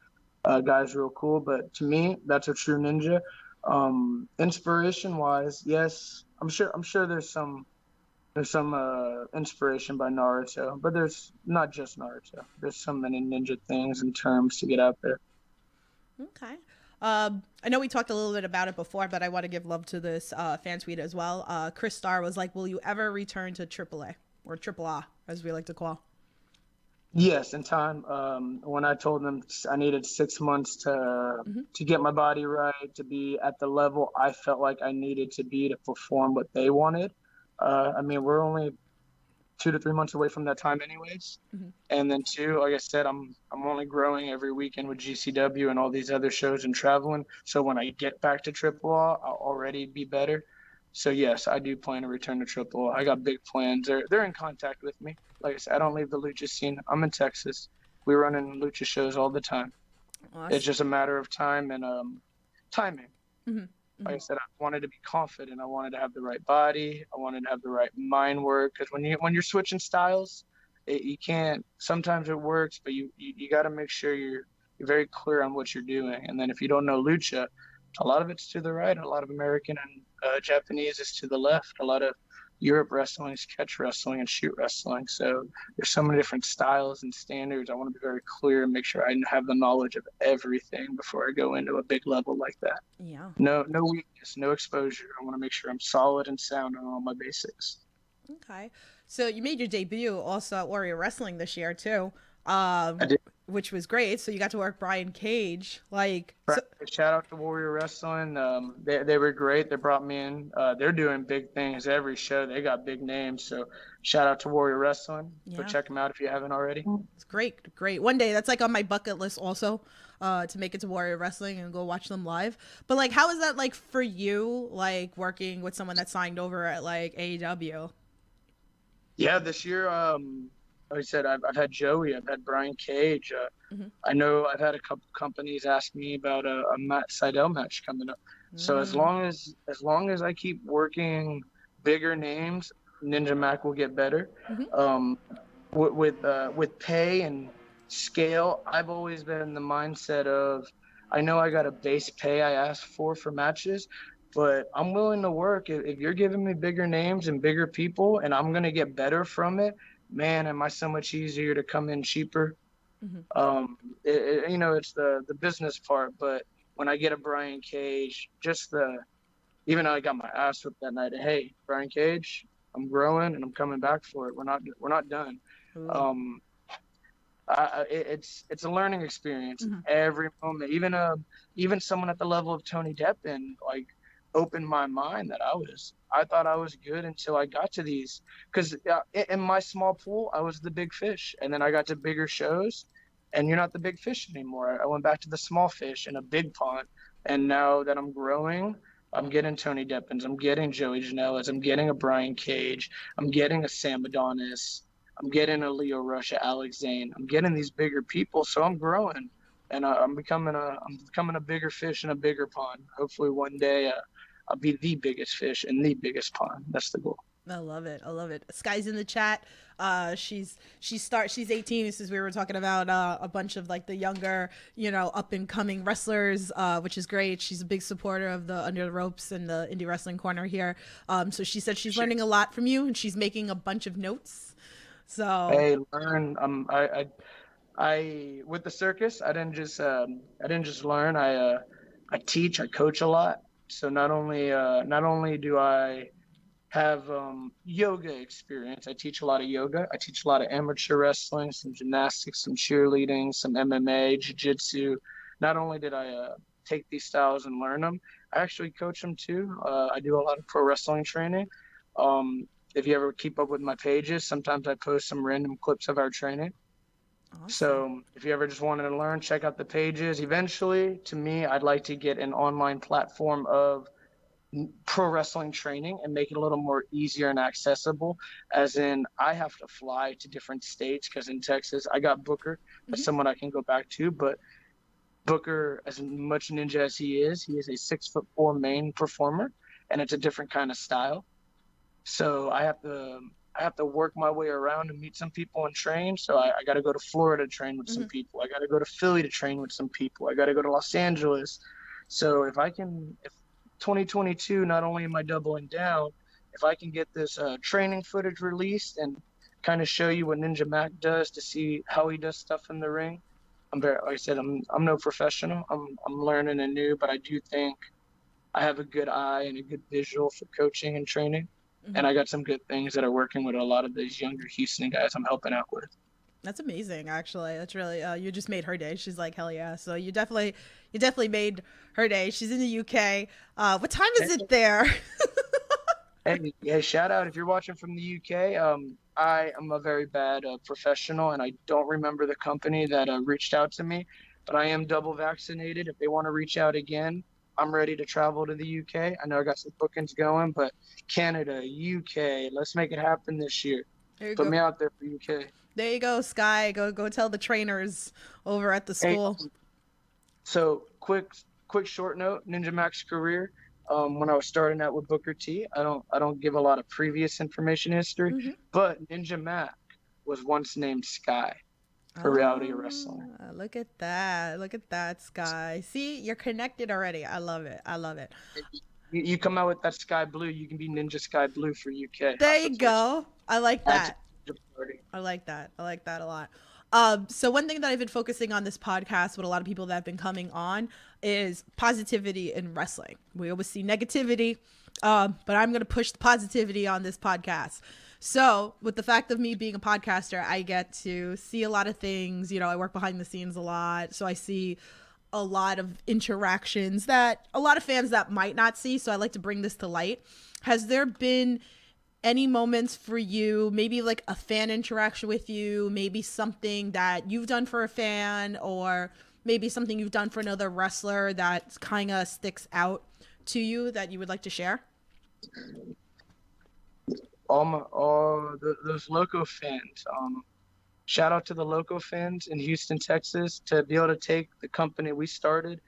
Guy's real cool, but to me, that's a true ninja. Inspiration wise, yes, I'm sure there's some inspiration by Naruto, but there's not just Naruto. There's so many ninja things and terms to get out there. Okay. I know we talked a little bit about it before, but I want to give love to this fan tweet as well. Chris Starr was like, will you ever return to AAA or Triple A, as we like to call? Yes, in time. When I told them I needed 6 months to get my body right, to be at the level I felt like I needed to be to perform what they wanted. I mean, we're only 2 to 3 months away from that time anyways. And then two, like I said, I'm only growing every weekend with GCW and all these other shows and traveling. So when I get back to AAA, I'll already be better. So yes, I do plan to return to AAA. I got big plans. They're in contact with me. Like I said, I don't leave the lucha scene. I'm in Texas. We run in lucha shows all the time. Awesome. It's just a matter of time and timing. Like I said, I wanted to be confident. I wanted to have the right body. I wanted to have the right mind work. Because when you're switching styles, you can't. Sometimes it works, but you got to make sure you're very clear on what you're doing. And then if you don't know lucha, a lot of it's to the right. A lot of American and Japanese is to the left. A lot of Europe wrestling is catch wrestling and shoot wrestling. So there's so many different styles and standards. I want to be very clear and make sure I have the knowledge of everything before I go into a big level like that. Yeah. No weakness, no exposure. I want to make sure I'm solid and sound on all my basics. Okay. So you made your debut also at Warrior Wrestling this year too. I did. which was great. So you got to work Brian Cage. Like, so, Shout out to Warrior Wrestling. They were great. They brought me in. They're doing big things every show. They got big names. So shout out to Warrior Wrestling. Go Yeah. check them out if you haven't already. it's great, great. One day, that's like on my bucket list also, to make it to Warrior Wrestling and go watch them live. But like, how is that like for you, like working with someone that signed over at like AEW? Yeah, this year, like I said, I've had Joey, I've had Brian Cage. Mhm. I know I've had a couple companies ask me about a Matt Seidel match coming up. So as long as I keep working bigger names, Ninja Mack will get better. Mhm. With pay and scale, I've always been in the mindset of, I know I got a base pay I ask for matches, but I'm willing to work. If you're giving me bigger names and bigger people and I'm going to get better from it, man, am I so much easier to come in cheaper. Mhm. It's the business part, but when I get a Brian Cage, even though I got my ass whipped that night, hey, Brian Cage, I'm growing and I'm coming back for it. We're not done. Ooh. It's a learning experience Mhm. every moment. Even someone at the level of Tony Deppen, like, opened my mind that I thought I was good until I got to these, because in my small pool I was the big fish, and then I got to bigger shows and you're not the big fish anymore. I went back to the small fish in a big pond, and now that I'm growing, I'm getting Tony Deppens, I'm getting Joey Janela's, I'm getting a Brian Cage, I'm getting a Sam Adonis, I'm getting a Leo Rush, a Alex Zane. I'm getting these bigger people, so I'm growing, and I'm becoming a bigger fish in a bigger pond. Hopefully one day I'll be the biggest fish in the biggest pond. That's the goal. I love it. I love it. Sky's in the chat. She's 18. This is we were talking about a bunch of like the younger, up and coming wrestlers, which is great. She's a big supporter of the Under the Ropes and the Indie Wrestling Corner here. So she said she's learning a lot from you, and she's making a bunch of notes. So Hey, learn. I with the circus, I didn't just learn. I teach. I coach a lot. So not only do I have yoga experience, I teach a lot of yoga. I teach a lot of amateur wrestling, some gymnastics, some cheerleading, some MMA, jiu-jitsu. Not only did I take these styles and learn them, I actually coach them too. I do a lot of pro wrestling training. If you ever keep up with my pages, sometimes I post some random clips of our training. awesome. So if you ever just wanted to learn, check out the pages. Eventually, to me, I'd like to get an online platform of pro wrestling training and make it a little more easier and accessible, as in I have to fly to different states, because in Texas I got Booker, that's someone I can go back to, but Booker, as much ninja as he is a 6'4" main performer, and it's a different kind of style. So I have to work my way around and meet some people and train. So I got to go to Florida to train with some people. I got to go to Philly to train with some people. I got to go to Los Angeles. So if 2022, not only am I doubling down, if I can get this training footage released and kind of show you what Ninja Mack does, to see how he does stuff in the ring, like I said, I'm no professional. I'm learning anew, but I do think I have a good eye and a good visual for coaching and training. And I got some good things that are working with a lot of these younger Houston guys I'm helping out with. That's amazing, actually. That's really you just made her day. She's like, hell yeah. So you definitely made her day. She's in the UK. What time is it there? Hey, shout out if you're watching from the UK. I am a very bad professional, and I don't remember the company that reached out to me, but I am double vaccinated. If they want to reach out again, I'm ready to travel to the UK. I know I got some bookings going, but Canada, UK, let's make it happen this year. There you Put go. me out there for UK. There you go, Sky. Go tell the trainers over at the school. Hey, so quick short note, Ninja Mack's career. When I was starting out with Booker T, I don't give a lot of previous information history, but Ninja Mack was once named Sky for reality wrestling. Look at that, Sky. See, you're connected already. I love it. You come out with that Sky Blue, you can be Ninja Sky Blue for UK. There you go. I like that. I like that a lot. So one thing that I've been focusing on this podcast with a lot of people that have been coming on is positivity in wrestling. We always see negativity, but I'm going to push the positivity on this podcast. So with the fact of me being a podcaster, I get to see a lot of things. You know, I work behind the scenes a lot. So I see a lot of interactions that a lot of fans that might not see. So I like to bring this to light. Has there been any moments for you, maybe like a fan interaction with you, maybe something that you've done for a fan, or maybe something you've done for another wrestler that kind of sticks out to you that you would like to share? Those local fans. Shout out to the local fans in Houston, Texas, to be able to take the company we started,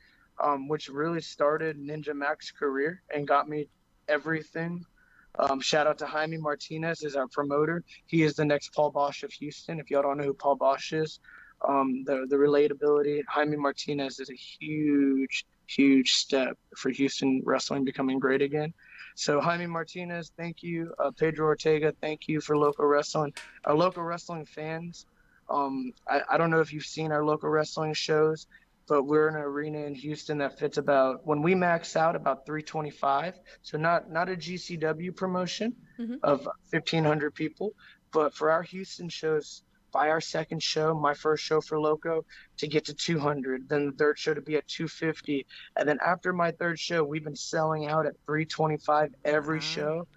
which really started Ninja Mack's career and got me everything. Shout out to Jaime Martinez as our promoter. He is the next Paul Bosch of Houston. If y'all don't know who Paul Bosch is, the relatability, Jaime Martinez is a huge step for Houston wrestling becoming great again. So Jaime Martinez, thank you. Pedro Ortega, thank you for local wrestling. Our local wrestling fans, I don't know if you've seen our local wrestling shows, but we're in an arena in Houston that fits about, when we max out, about 325. So not a GCW promotion of 1,500 people, but for our Houston shows, by our second show, my first show for Loco, to get to 200, then the third show to be at 250. And then after my third show, we've been selling out at 325 every show.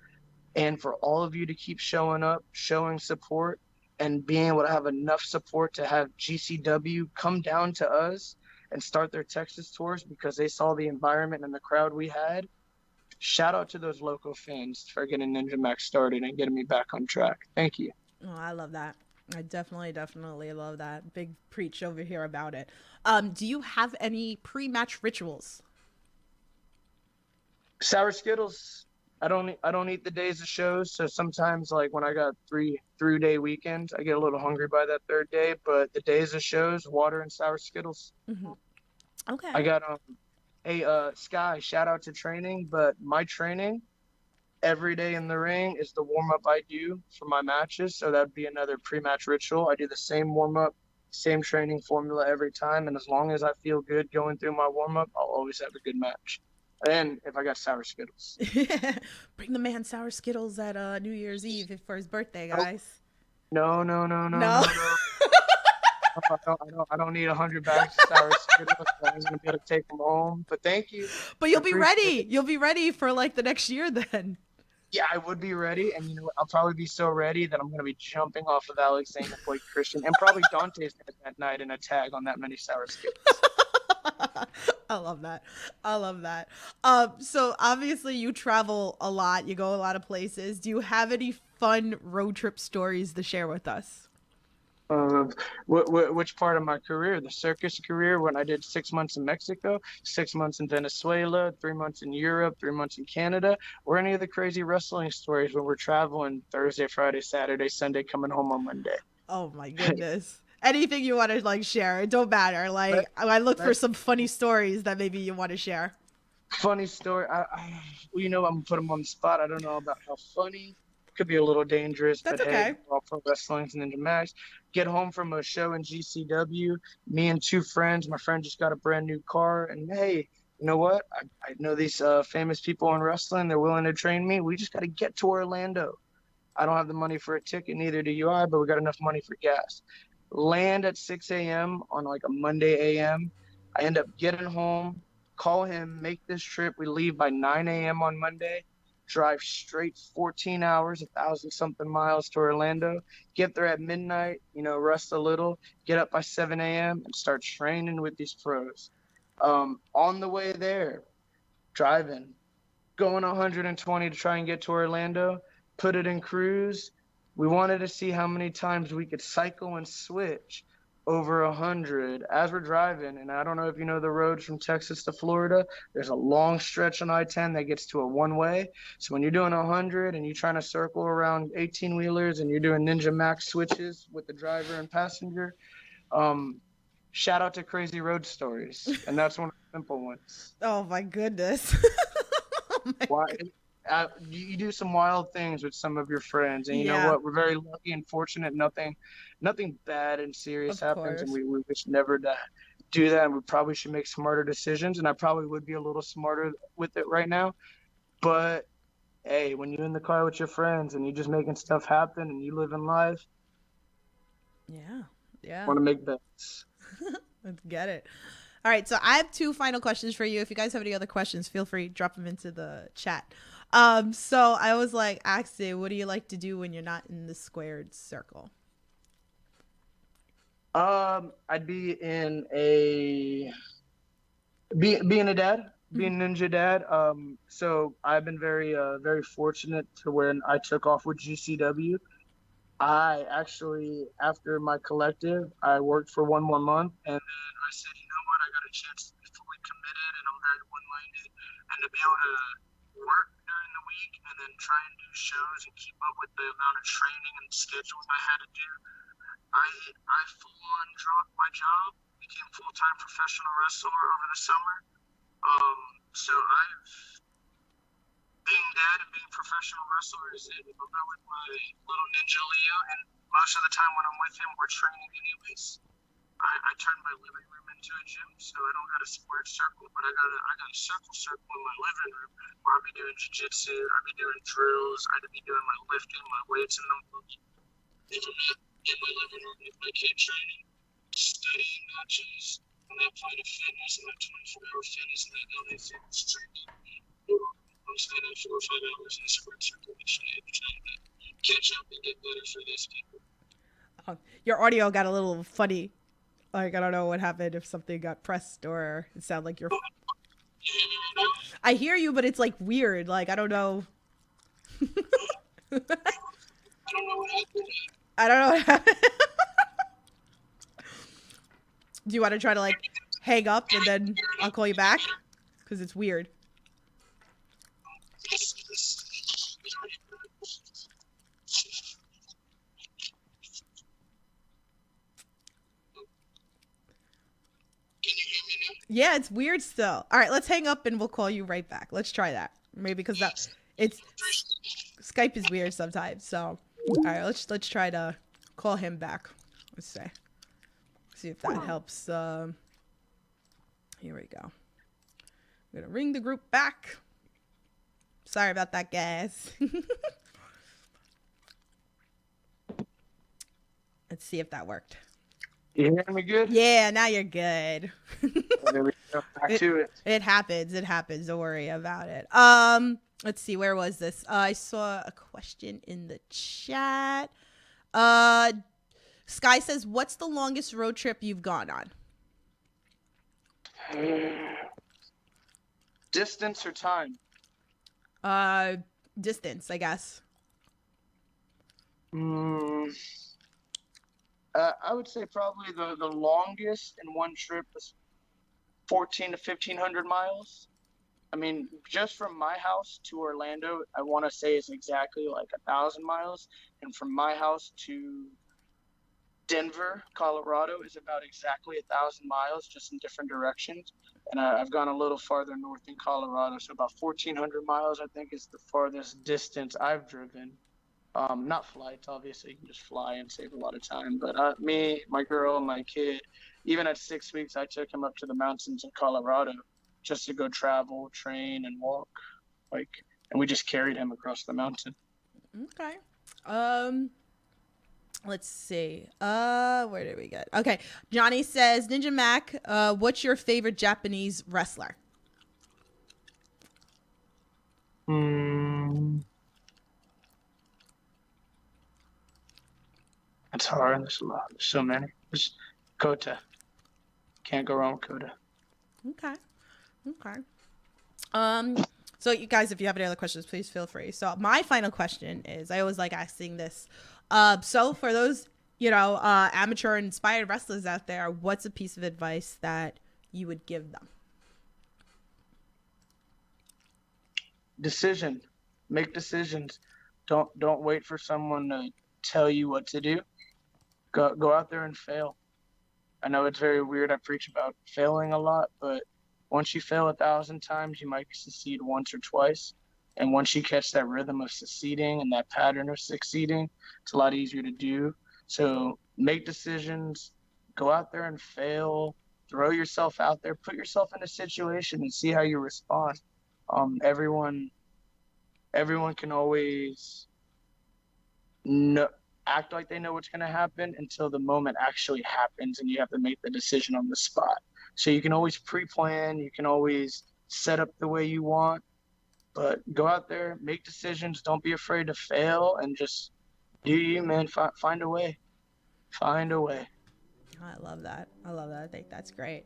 And for all of you to keep showing up, showing support, and being able to have enough support to have GCW come down to us and start their Texas tours because they saw the environment and the crowd we had. Shout out to those local fans for getting Ninja Mack started and getting me back on track. Thank you. Oh, I love that. I definitely love that. Big preach over here about it. Do you have any pre-match rituals? Sour Skittles. I don't eat the days of shows, so sometimes like when I got three-day weekends, I get a little hungry by that third day. But the days of shows, water and sour Skittles. Okay. I got hey Sky, shout out to training, but my training every day in the ring is the warm-up I do for my matches, so that'd be another pre-match ritual. I do the same warm-up, same training formula every time, and as long as I feel good going through my warm-up, I'll always have a good match. And if I got sour Skittles. Bring the man sour Skittles at New Year's Eve for his birthday, guys. No. I don't need 100 bags of sour Skittles. I was gonna be able to take them home. But thank you. But you'll be ready. You'll be ready for like the next year then. Yeah, I would be ready, and you know what? I'll probably be so ready that I'm gonna be jumping off of Alexander Blake Christian, and probably Dante's that night in a tag on that many sour Skittles. I love that. So obviously you travel a lot. You go a lot of places. Do you have any fun road trip stories to share with us? Which part of my career? The circus career, when I did 6 months in Mexico, 6 months in Venezuela, 3 months in Europe, 3 months in Canada, or any of the crazy wrestling stories when we're traveling Thursday, Friday, Saturday, Sunday, coming home on Monday? Oh my goodness. Anything you want to like share, it don't matter. Like I look for some funny stories that maybe you want to share. Funny story. Well, you know, I'm gonna put them on the spot. I don't know about how funny. Could be a little dangerous. That's but okay. Hey, all pro wrestling and Ninja Mack. Get home from a show in GCW. Me and two friends. My friend just got a brand new car, and hey, you know what? I know these famous people in wrestling. They're willing to train me. We just got to get to Orlando. I don't have the money for a ticket, neither do you. But we got enough money for gas. Land at 6 a.m. on like a Monday a.m. I end up getting home, call him, make this trip. We leave by 9 a.m. on Monday, drive straight 14 hours, 1,000-something miles to Orlando, get there at midnight, you know, rest a little, get up by 7 a.m. and start training with these pros. On the way there, driving, going 120 to try and get to Orlando, put it in cruise. We wanted to see how many times we could cycle and switch over 100 as we're driving. And I don't know if you know the roads from Texas to Florida. There's a long stretch on I-10 that gets to a one-way. So when you're doing 100 and you're trying to circle around 18-wheelers and you're doing Ninja Mack switches with the driver and passenger, shout out to Crazy Road Stories. And that's one of the simple ones. Oh, my goodness. You do some wild things with some of your friends, and you know what? We're very lucky and fortunate. Nothing bad and serious happens, and we wish never to do that. And we probably should make smarter decisions, and I probably would be a little smarter with it right now. But hey, when you're in the car with your friends and you're just making stuff happen and you live in life, Yeah. Yeah. want to make bets. Let's get it. All right, so I have 2 final questions for you. If you guys have any other questions, feel free to drop them into the chat. So I was like, Axie, what do you like to do when you're not in the squared circle? I'd be in a being a dad, being ninja dad. So I've been very fortunate to when I took off with GCW. I actually, after my collective, I worked for 1 more month, and then I said, you know what, I got a chance to be fully committed, and I'm very one-minded, and to be able to work during the week and then try and do shows and keep up with the amount of training and schedules I had to do. I full on dropped my job, became full-time professional wrestler over the summer. So being dad and being professional wrestler is it. I'm not with my little ninja Leo, and most of the time when I'm with him, we're training anyways. I turned my living room into a gym, so I don't got a square circle, but I got a circle in my living room where I'll be doing jiu-jitsu, I'll be doing drills, I'd be doing my lifting, my weights in them. If I'm not in my living room with my kid training, studying matches, I'm not playing fitness, I'm not 24-hour fitness, and that LA fitness training. I'm spending 4 or 5 hours in a square circle each day trying to catch up and get better for these people. Your audio got a little funny. Like, I don't know what happened, if something got pressed or it sounded like you're... I hear you, but it's like weird. Like, I don't know. I don't know what happened. I don't know what happened. Do you want to try to like hang up and then I'll call you back? Because it's weird. Yeah, it's weird still. All right, let's hang up and we'll call you right back. Let's try that. Maybe because it's Skype is weird sometimes. So, all right, let's try to call him back. Let's see if that helps. Here we go. I'm gonna ring the group back. Sorry about that, guys. Let's see if that worked. You hear me good? Yeah, now you're good. There we go. Back to it. It happens. It happens. Don't worry about it. Let's see. Where was this? I saw a question in the chat. Sky says, "What's the longest road trip you've gone on?" Distance or time? Distance, I guess. I would say probably the longest in one trip was 14 to 1,500 miles. I mean, just from my house to Orlando, I want to say it's exactly like 1,000 miles. And from my house to Denver, Colorado is about exactly 1,000 miles, just in different directions. And I've gone a little farther north in Colorado, so about 1,400 miles, I think, is the farthest distance I've driven. Not flights, obviously, you can just fly and save a lot of time. But me, my girl, my kid, even at 6 weeks, I took him up to the mountains in Colorado just to go travel, train, and walk. And we just carried him across the mountain. Okay. Let's see. Where did we get? Okay. Johnny says, Ninja Mack, what's your favorite Japanese wrestler? It's hard. There's a lot. There's so many. There's Kota. Can't go wrong with Kota. Okay. So you guys, if you have any other questions, please feel free. So my final question is, I always like asking this. So for those, amateur and inspired wrestlers out there, what's a piece of advice that you would give them? Decision. Make decisions. Don't wait for someone to tell you what to do. Go out there and fail. I know it's very weird. I preach about failing a lot, but once you fail 1,000 times, you might succeed once or twice. And once you catch that rhythm of succeeding and that pattern of succeeding, it's a lot easier to do. So make decisions, go out there and fail, throw yourself out there, put yourself in a situation and see how you respond. Everyone everyone can always know, act like they know what's going to happen until the moment actually happens, and you have to make the decision on the spot. So you can always pre-plan, you can always set up the way you want, but go out there, make decisions, don't be afraid to fail, and just do you, man. Find a way. Find a way. I love that. I love that. I think that's great.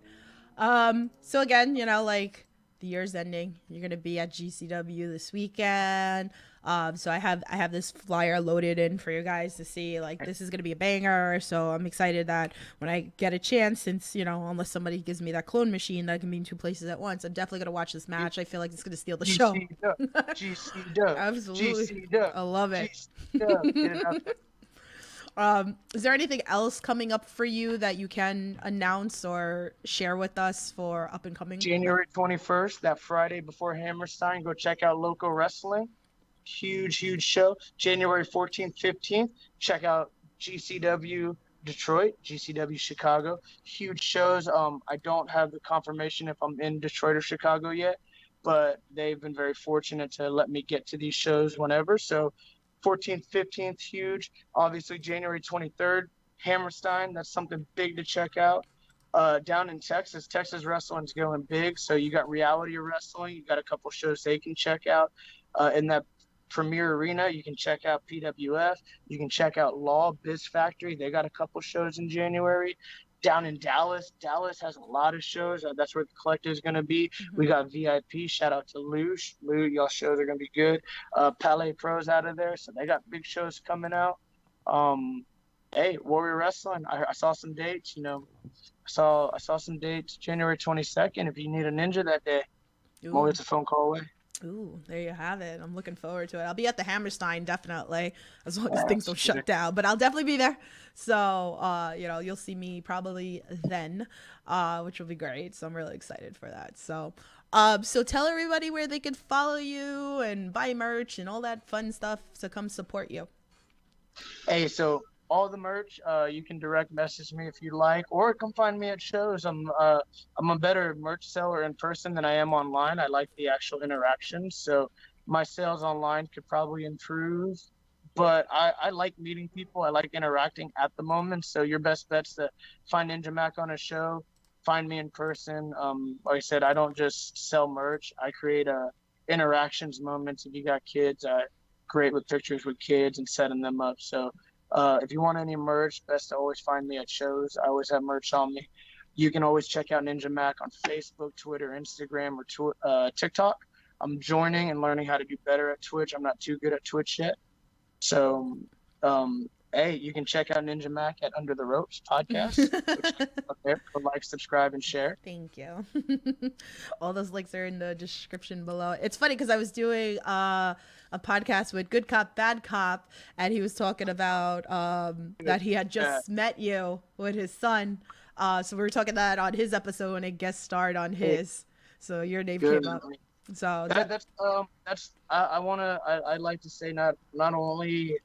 So again, like the year's ending. You're gonna be at GCW this weekend. So I have this flyer loaded in for you guys to see. Like, this is gonna be a banger. So I'm excited that when I get a chance, since unless somebody gives me that clone machine that can be in two places at once, I'm definitely gonna watch this match. I feel like it's gonna steal the show. GCW. Absolutely. GCW. I love it. GCW. Get it out there. Is there anything else coming up for you that you can announce or share with us for up and coming? January 21st, that Friday before Hammerstein, go check out Loco Wrestling. Huge show. January 14th, 15th, check out GCW Detroit, GCW Chicago. Huge shows. I don't have the confirmation if I'm in Detroit or Chicago yet, but they've been very fortunate to let me get to these shows whenever. So 14th, 15th, huge. Obviously, January 23rd, Hammerstein. That's something big to check out. Down in Texas wrestling's going big. So you got Reality Wrestling. You got a couple shows they can check out. In that Premier Arena, you can check out PWF. You can check out Law Biz Factory. They got a couple shows in January. Down in Dallas has a lot of shows. That's where the collective is going to be. Mm-hmm. We got VIP. Shout out to Lou. Y'all shows are going to be good. Palais Pros out of there, so they got big shows coming out. Hey, Warrior Wrestling. I saw some dates. I saw some dates. January 22nd. If you need a ninja that day, I'm always a phone call away. Ooh, there you have it. I'm looking forward to it. I'll be at the Hammerstein, definitely, as long as things don't shut down. But I'll definitely be there. So, you'll see me probably then, which will be great. So I'm really excited for that. So, so tell everybody where they can follow you and buy merch and all that fun stuff to come support you. Hey, so all the merch, you can direct message me if you like, or come find me at shows. I'm a better merch seller in person than I am online. I like the actual interactions, so my sales online could probably improve. But I like meeting people. I like interacting at the moment. So your best bet's to find Ninja Mack on a show, find me in person. Like I said, I don't just sell merch. I create interactions moments. If you got kids, great with pictures with kids and setting them up. So if you want any merch, best to always find me at shows. I always have merch on me. You can always check out Ninja Mack on Facebook, Twitter, Instagram, or TikTok. I'm joining and learning how to do better at Twitch. I'm not too good at Twitch yet. So, hey, you can check out Ninja Mack at Under the Ropes podcast. Up there, go like, subscribe, and share. Thank you. All those links are in the description below. It's funny because I was doing a podcast with Good Cop, Bad Cop, and he was talking about that he had just met you with his son. So we were talking that on his episode and it guest starred on his. So your name came up. So I like to say not only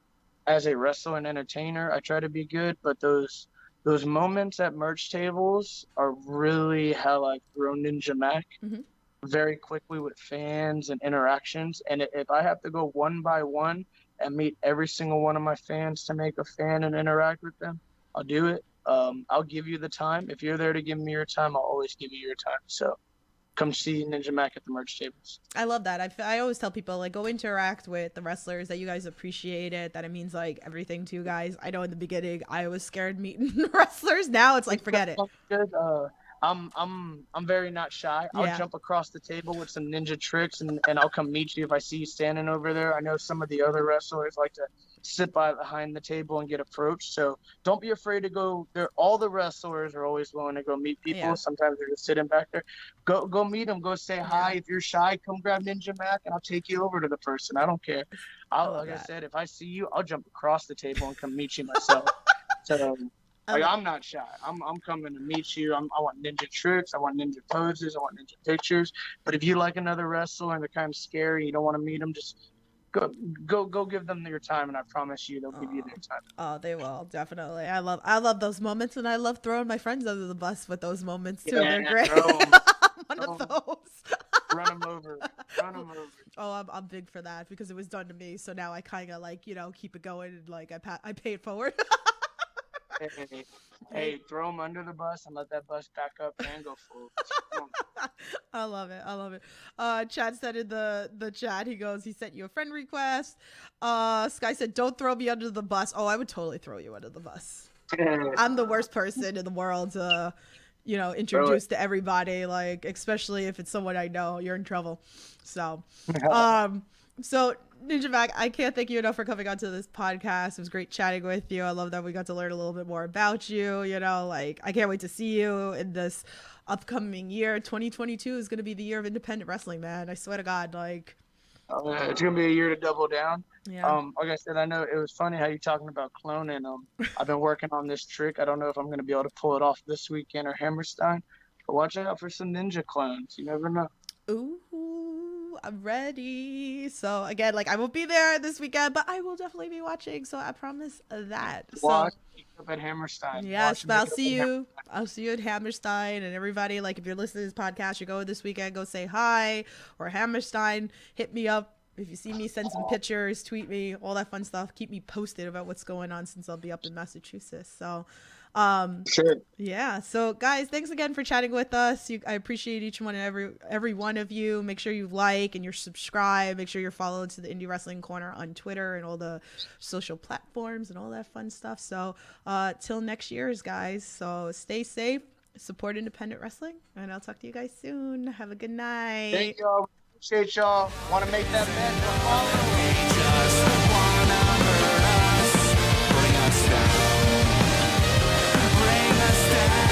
as a wrestler and entertainer, I try to be good, but those moments at merch tables are really how I've grown Ninja Mack very quickly with fans and interactions. And if I have to go one by one and meet every single one of my fans to make a fan and interact with them, I'll do it. I'll give you the time. If you're there to give me your time, I'll always give you your time. So come see Ninja Mack at the merch tables. I love that. I always tell people, like, go interact with the wrestlers, that you guys appreciate it, that it means like everything to you guys. I know in the beginning I was scared meeting wrestlers. Now it's like, forget it. Good. I'm very not shy. I'll jump across the table with some ninja tricks and I'll come meet you if I see you standing over there. I know some of the other wrestlers like to sit behind the table and get approached. So don't be afraid to go there. All the wrestlers are always willing to go meet people. Yeah. Sometimes they're just sitting back there. Go meet them. Go say hi. If you're shy, come grab Ninja Mack and I'll take you over to the person. I don't care. I said, if I see you, I'll jump across the table and come meet you myself. So I'm not shy. I'm coming to meet you. I want ninja tricks. I want ninja poses. I want ninja pictures. But if you like another wrestler and they're kind of scary, you don't want to meet them, just go give them your time, and I promise you they'll give you their time. Oh, they will, definitely. I love those moments, and I love throwing my friends under the bus with those moments too. They're great. One of those. run him over. Run him over. Oh, I'm big for that because it was done to me. So now I kind of like, keep it going and like I pay it forward. Hey, throw him under the bus and let that bus back up and go forward. I love it. I love it. Chad said in the chat, he sent you a friend request. Sky said, don't throw me under the bus. Oh, I would totally throw you under the bus. I'm the worst person in the world to, introduce to everybody, like, especially if it's someone I know. You're in trouble. So, so Ninja Mack, I can't thank you enough for coming onto this podcast. It was great chatting with you. I love that we got to learn a little bit more about you. Like, I can't wait to see you in this upcoming year. 2022 is going to be the year of independent wrestling, man. I swear to God, like. It's gonna be a year to double down. Yeah. Like I said, I know it was funny how you talking about cloning. I've been working on this trick. I don't know if I'm gonna be able to pull it off this weekend or Hammerstein, but watch out for some ninja clones. You never know. Ooh, I'm ready. So again, like, I won't be there this weekend, but I will definitely be watching. So I promise that. Watch up at Hammerstein. Yes, but I'll see you. I'll see you at Hammerstein, and everybody. Like, if you're listening to this podcast, you're going this weekend, go say hi. Or Hammerstein, hit me up. If you see me, send some pictures, tweet me, all that fun stuff. Keep me posted about what's going on since I'll be up in Massachusetts. So, Sure. yeah. So, guys, thanks again for chatting with us. I appreciate each one and every one of you. Make sure you like and you're subscribed. Make sure you're followed to the Indie Wrestling Corner on Twitter and all the social platforms and all that fun stuff. So, till next year's, guys. So, stay safe, support independent wrestling, and I'll talk to you guys soon. Have a good night. Thank y'all. Appreciate y'all. Want to make that bet? We just